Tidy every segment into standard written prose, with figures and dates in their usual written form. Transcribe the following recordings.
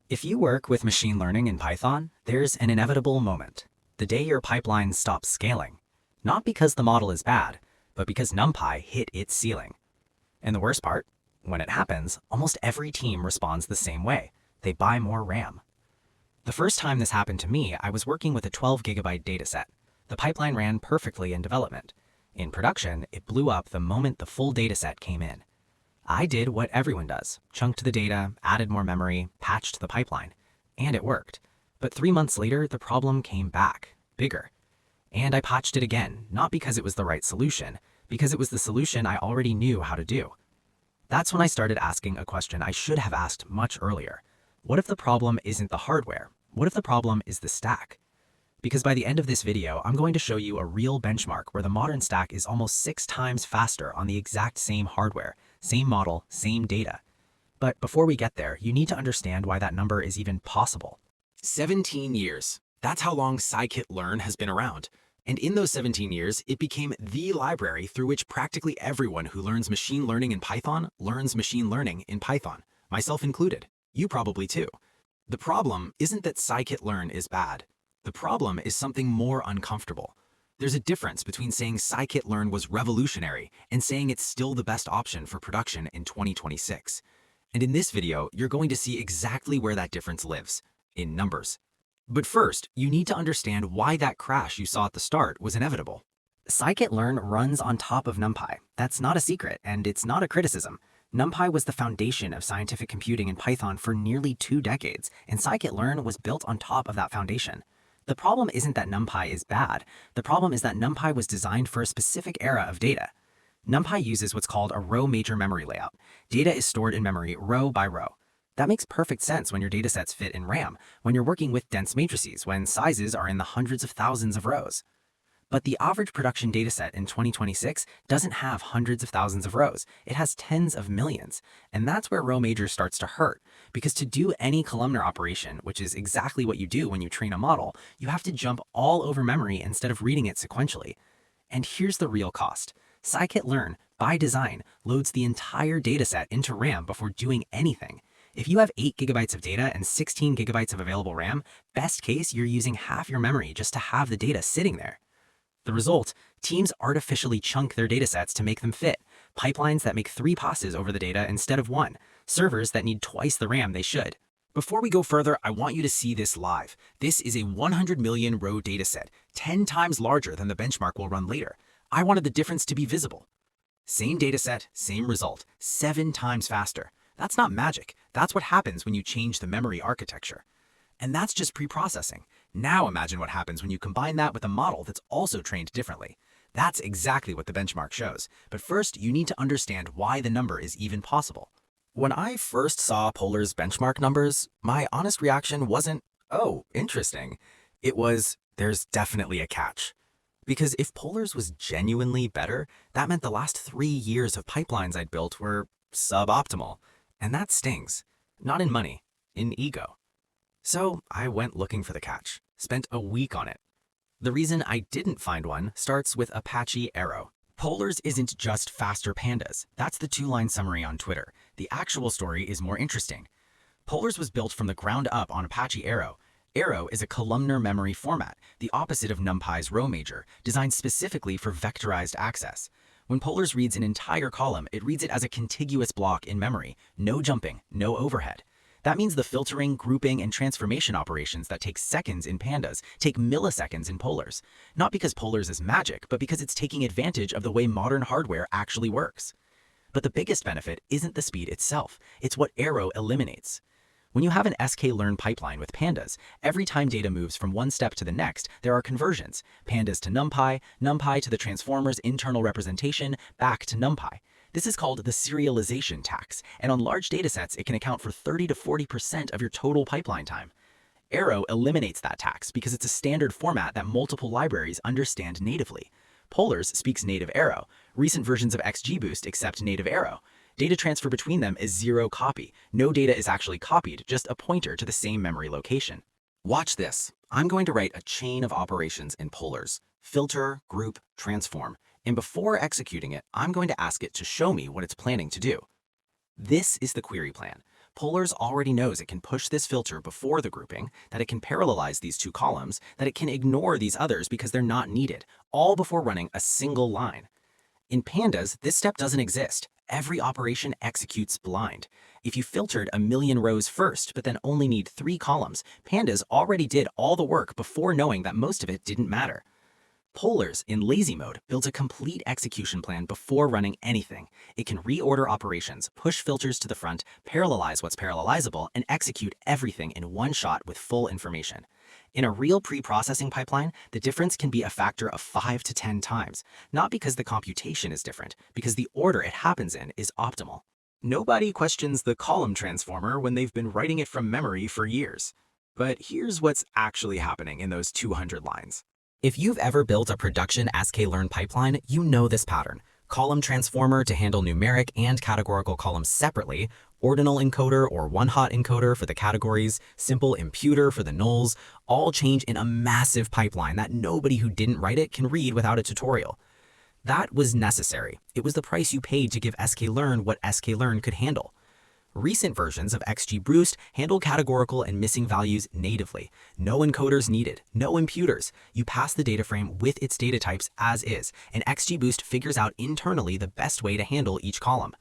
If you work with machine learning in Python, there's an inevitable moment, the day your pipeline stops scaling. Not because the model is bad, but because NumPy hit its ceiling. And the worst part, when it happens, almost every team responds the same way. They buy more RAM. The first time this happened to me, I was working with a 12 GB dataset. The pipeline ran perfectly in development. In production, it blew up the moment the full dataset came in. I did what everyone does, chunked the data, added more memory, patched the pipeline, and it worked. But 3 months later, the problem came back, bigger. And I patched it again, not because it was the right solution, because it was the solution I already knew how to do. That's when I started asking a question I should have asked much earlier. What if the problem isn't the hardware? What if the problem is the stack? Because by the end of this video, I'm going to show you a real benchmark where the modern stack is almost 6 times faster on the exact same hardware, same model, same data. But before we get there, you need to understand why that number is even possible. 17 years. That's how long Scikit-Learn has been around. And in those 17 years, it became the library through which practically everyone who learns machine learning in Python learns machine learning in Python, myself included. You probably too. The problem isn't that Scikit-Learn is bad. The problem is something more uncomfortable. There's a difference between saying Scikit-Learn was revolutionary and saying it's still the best option for production in 2026. And in this video, you're going to see exactly where that difference lives, in numbers. But first, you need to understand why that crash you saw at the start was inevitable. Scikit-Learn runs on top of NumPy. That's not a secret, and it's not a criticism. NumPy was the foundation of scientific computing in Python for nearly 2 decades, and Scikit-Learn was built on top of that foundation. The problem isn't that NumPy is bad. The problem is that NumPy was designed for a specific era of data. NumPy uses what's called a row major memory layout. Data is stored in memory row by row. That makes perfect sense when your datasets fit in RAM, when you're working with dense matrices, when sizes are in the hundreds of thousands of rows. But the average production dataset in 2026 doesn't have hundreds of thousands of rows. It has tens of millions. And that's where row major starts to hurt. Because to do any columnar operation, which is exactly what you do when you train a model, you have to jump all over memory instead of reading it sequentially. And here's the real cost. Scikit-Learn, by design, loads the entire dataset into RAM before doing anything. If you have 8 GB of data and 16 GB of available RAM, best case, you're using half your memory just to have the data sitting there. The result, teams artificially chunk their datasets to make them fit, pipelines that make 3 passes over the data instead of 1, servers that need twice the RAM they should. Before we go further, I want you to see this live. This is a 100 million row dataset, 10 times larger than the benchmark we'll run later. I wanted the difference to be visible. Same dataset, same result, 7 times faster. That's not magic. That's what happens when you change the memory architecture. And that's just pre-processing. Now imagine what happens when you combine that with a model that's also trained differently. That's exactly what the benchmark shows. But first, you need to understand why the number is even possible. When I first saw Polars' benchmark numbers, my honest reaction wasn't, oh, interesting. It was, there's definitely a catch. Because if Polars was genuinely better, that meant the last 3 years of pipelines I'd built were suboptimal. And that stings. Not in money, in ego. So I went looking for the catch, spent a week on it. The reason I didn't find one starts with Apache Arrow. Polars isn't just faster pandas. That's the 2-line summary on Twitter. The actual story is more interesting. Polars was built from the ground up on Apache Arrow. Arrow is a columnar memory format, the opposite of NumPy's row major, designed specifically for vectorized access. When Polars reads an entire column, it reads it as a contiguous block in memory, no jumping, no overhead. That means the filtering, grouping, and transformation operations that take seconds in pandas take milliseconds in Polars. Not because Polars is magic, but because it's taking advantage of the way modern hardware actually works. But the biggest benefit isn't the speed itself, it's what Arrow eliminates. When you have an Scikit-Learn pipeline with pandas, every time data moves from one step to the next, there are conversions. Pandas to NumPy, NumPy to the transformer's internal representation, back to NumPy. This is called the serialization tax, and on large datasets, it can account for 30 to 40% of your total pipeline time. Arrow eliminates that tax because it's a standard format that multiple libraries understand natively. Polars speaks native Arrow. Recent versions of XGBoost accept native Arrow. Data transfer between them is 0 copy. No data is actually copied, just a pointer to the same memory location. Watch this. I'm going to write a chain of operations in Polars. Filter, group, transform. And before executing it, I'm going to ask it to show me what it's planning to do. This is the query plan. Polars already knows it can push this filter before the grouping, that it can parallelize these two columns, that it can ignore these others because they're not needed, all before running a single line. In pandas, this step doesn't exist. Every operation executes blind. If you filtered a million rows first, but then only need 3 columns, pandas already did all the work before knowing that most of it didn't matter. Polars, in lazy mode, builds a complete execution plan before running anything. It can reorder operations, push filters to the front, parallelize what's parallelizable, and execute everything in one shot with full information. In a real pre-processing pipeline, the difference can be a factor of 5 to 10 times, not because the computation is different, because the order it happens in is optimal. Nobody questions the column transformer when they've been writing it from memory for years. But here's what's actually happening in those 200 lines. If you've ever built a production Scikit-Learn pipeline, you know this pattern. Column transformer to handle numeric and categorical columns separately, ordinal encoder or one-hot encoder for the categories, simple imputer for the nulls, all change in a massive pipeline that nobody who didn't write it can read without a tutorial. That was necessary. It was the price you paid to give Scikit-Learn what Scikit-Learn could handle. Recent versions of XGBoost handle categorical and missing values natively. No encoders needed, no imputers. You pass the data frame with its data types as is, and XGBoost figures out internally the best way to handle each column.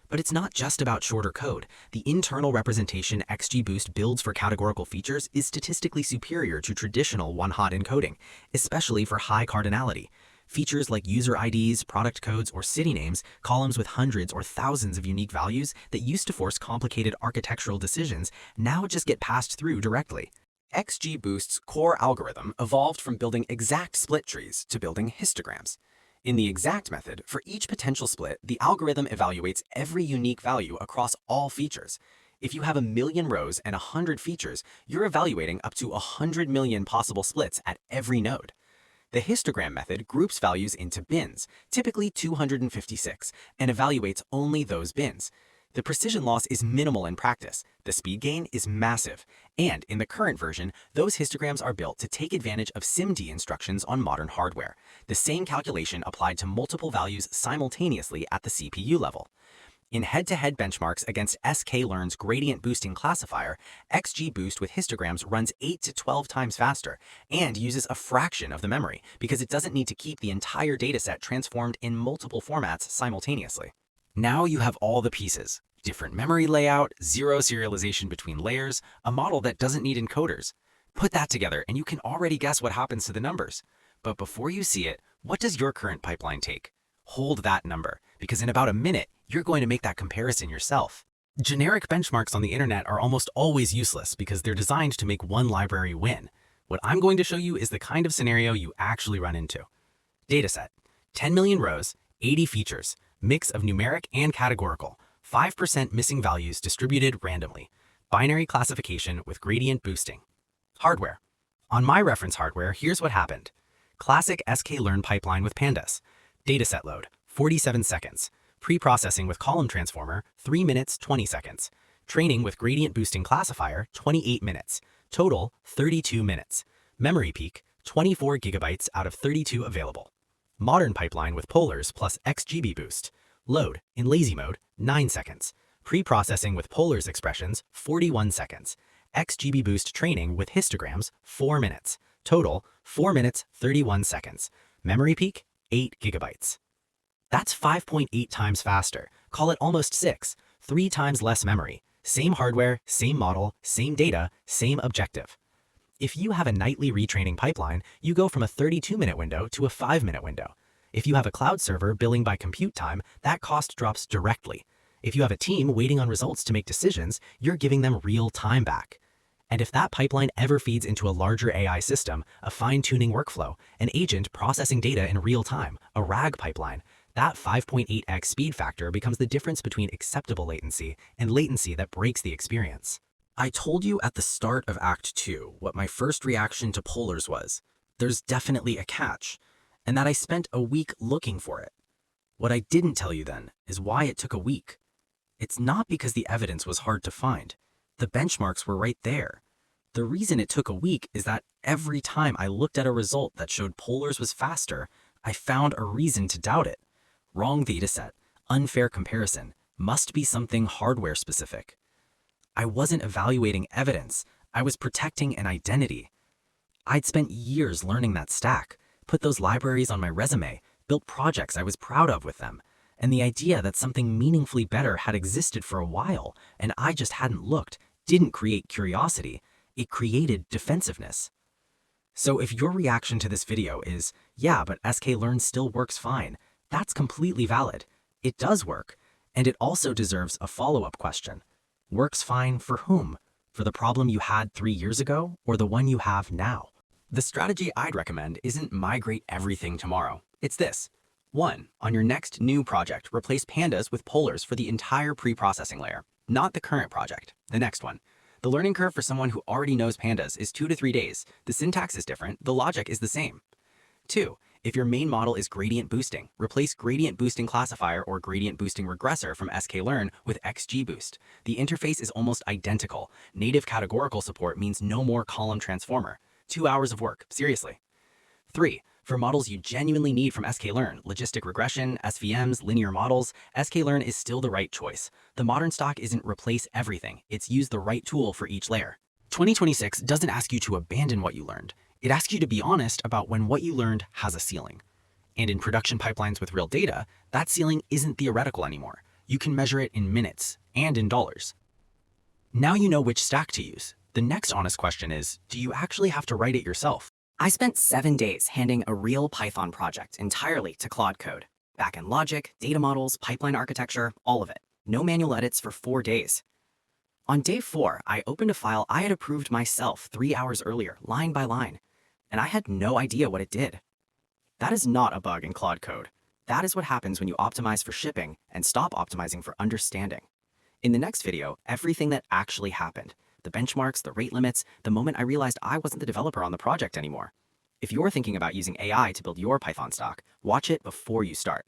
But it's not just about shorter code. The internal representation XGBoost builds for categorical features is statistically superior to traditional one-hot encoding, especially for high cardinality. Features like user IDs, product codes, or city names, columns with hundreds or thousands of unique values that used to force complicated architectural decisions, now just get passed through directly. XGBoost's core algorithm evolved from building exact split trees to building histograms. In the exact method, for each potential split, the algorithm evaluates every unique value across all features. If you have 1,000,000 rows and 100 features, you're evaluating up to 100 million possible splits at every node. The histogram method groups values into bins, typically 256, and evaluates only those bins. The precision loss is minimal in practice, the speed gain is massive, and in the current version, those histograms are built to take advantage of SIMD instructions on modern hardware, the same calculation applied to multiple values simultaneously at the CPU level. In head-to-head benchmarks against Scikit-Learn's gradient boosting classifier, XGBoost with histograms runs 8 to 12 times faster and uses a fraction of the memory because it doesn't need to keep the entire dataset transformed in multiple formats simultaneously. Now you have all the pieces: different memory layout, zero serialization between layers, a model that doesn't need encoders. Put that together and you can already guess what happens to the numbers. But before you see it, what does your current pipeline take? Hold that number, because in about a minute, you're going to make that comparison yourself. Generic benchmarks on the internet are almost always useless because they're designed to make one library win. What I'm going to show you is the kind of scenario you actually run into. Dataset: 10 million rows, 80 features, mix of numeric and categorical, 5% missing values distributed randomly, binary classification with gradient boosting. Hardware: on my reference hardware, here's what happened. Classic Scikit-Learn pipeline with pandas. Dataset load, 47 seconds. Pre-processing with column transformer, 3 minutes, 20 seconds. Training with gradient boosting classifier, 28 minutes. Total, 32 minutes. Memory peak, 24 gigabytes out of 32 available. Modern pipeline with Polars plus XGBoost. Load, in lazy mode, 9 seconds. Pre-processing with Polars expressions, 41 seconds. XGBoost training with histograms, 4 minutes. Total, 4 minutes, 31 seconds. Memory peak, 8 gigabytes. That's 5.8 times faster. Call it almost 6, 3 times less memory. Same hardware, same model, same data, same objective. If you have a nightly retraining pipeline, you go from a 32-minute window to a 5-minute window. If you have a cloud server billing by compute time, that cost drops directly. If you have a team waiting on results to make decisions, you're giving them real time back. And if that pipeline ever feeds into a larger AI system, a fine-tuning workflow, an agent processing data in real time, a RAG pipeline, that 5.8x speed factor becomes the difference between acceptable latency and latency that breaks the experience. I told you at the start of Act 2 what my first reaction to Polars was. There's definitely a catch, and that I spent a week looking for it. What I didn't tell you then is why it took a week. It's not because the evidence was hard to find. The benchmarks were right there. The reason it took a week is that every time I looked at a result that showed Polars was faster, I found a reason to doubt it. Wrong dataset, unfair comparison, must be something hardware specific. I wasn't evaluating evidence. I was protecting an identity. I'd spent years learning that stack, put those libraries on my resume, built projects I was proud of with them, and the idea that something meaningfully better had existed for a while and I just hadn't looked didn't create curiosity, it created defensiveness. So if your reaction to this video is, yeah, but Scikit-Learn still works fine, that's completely valid. It does work, and it also deserves a follow-up question. Works fine for whom? For the problem you had 3 years ago or the one you have now? The strategy I'd recommend isn't migrate everything tomorrow. It's this. 1. On your next new project, replace pandas with polars for the entire pre-processing layer, not the current project, the next one. The learning curve for someone who already knows pandas is 2 to 3 days. The syntax is different, the logic is the same. 2. If your main model is gradient boosting, replace gradient boosting classifier or gradient boosting regressor from Scikit-Learn with XGBoost. The interface is almost identical. Native categorical support means no more column transformer. 2 hours of work, seriously. 3. For models you genuinely need from Scikit-Learn, logistic regression, SVMs, linear models, Scikit-Learn is still the right choice. The modern stock isn't replace everything, it's use the right tool for each layer. 2026 doesn't ask you to abandon what you learned. It asks you to be honest about when what you learned has a ceiling. And in production pipelines with real data, that ceiling isn't theoretical anymore. You can measure it in minutes and in dollars. Now you know which stack to use. The next honest question is, do you actually have to write it yourself? I spent 7 days handing a real Python project entirely to Claude Code. Backend logic, data models, pipeline architecture, all of it. No manual edits for 4 days. On day 4, I opened a file I had approved myself 3 hours earlier, line by line, and I had no idea what it did. That is not a bug in Claude Code. That is what happens when you optimize for shipping and stop optimizing for understanding. In the next video, everything that actually happened. The benchmarks, the rate limits, the moment I realized I wasn't the developer on the project anymore. If you're thinking about using AI to build your Python stock, watch it before you start.